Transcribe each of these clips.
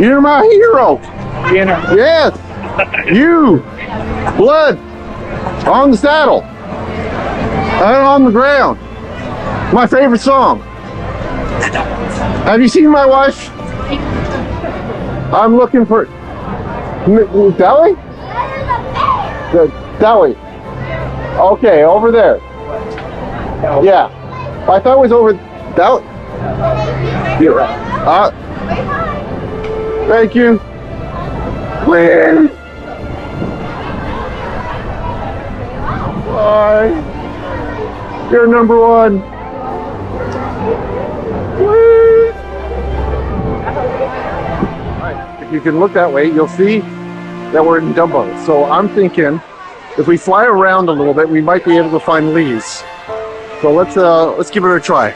You're my hero. Yes. You. Blood on the saddle. And on the ground. My favorite song. Have you seen my wife? I'm looking for Deli? The Deli. Okay, over there. Yeah. I thought it was over Deli. Thank you. Please. Bye. You're number one. Please. If you can look that way, you'll see that we're in Dumbo. So I'm thinking if we fly around a little bit, we might be able to find leaves. So let's give it a try.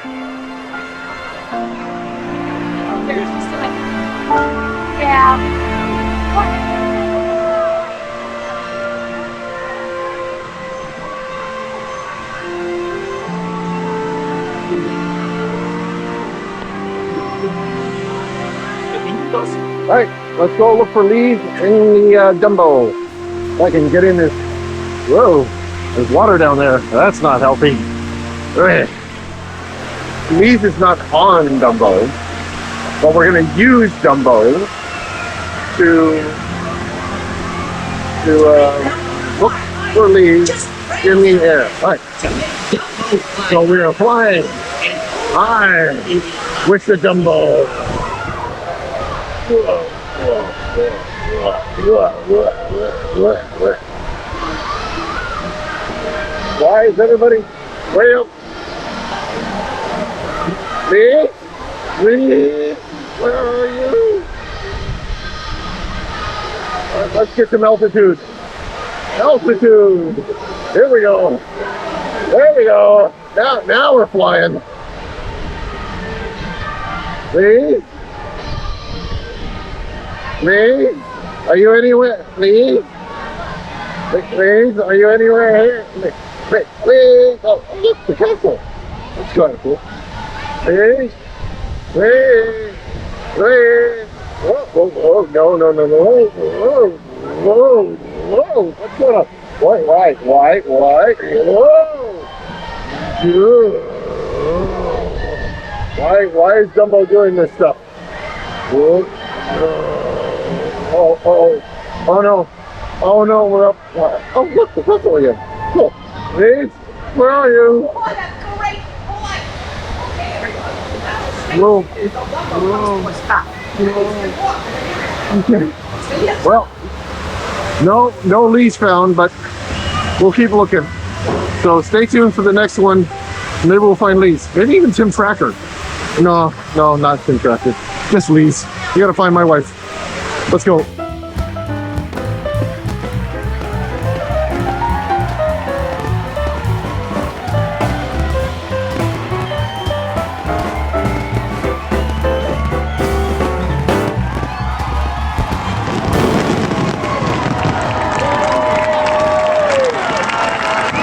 Yeah. All right, let's go look for leaves in the Dumbo. If I can get in this. Whoa, there's water down there. That's not healthy. Ugh. Leaves is not on Dumbo, but we're going to use Dumbo to look for leaves in the air. All right. So we are flying high with the Dumbo. Why is everybody way up? Lee? Where are you? Let's get some altitude. Altitude. Here we go. There we go. Now we're flying. Lee? Lee? Are you anywhere? Lee? Lee? Are you anywhere here? Lee? Oh, look, the castle. That's kind of cool. Lee? Lee? Lee? Oh, no. Whoa. What's going on? Why? Whoa. Why is Dumbo doing this stuff? Whoa. Oh no, we're up. Oh, look, the castle again. Cool. Please, where are you? Oh, that's great. Whoa. Okay. Well, no leaves found, but we'll keep looking. So stay tuned for the next one. Maybe we'll find leaves. Maybe even Tim Tracker. No, not Tim Tracker. Just leaves. You gotta find my wife. Let's go.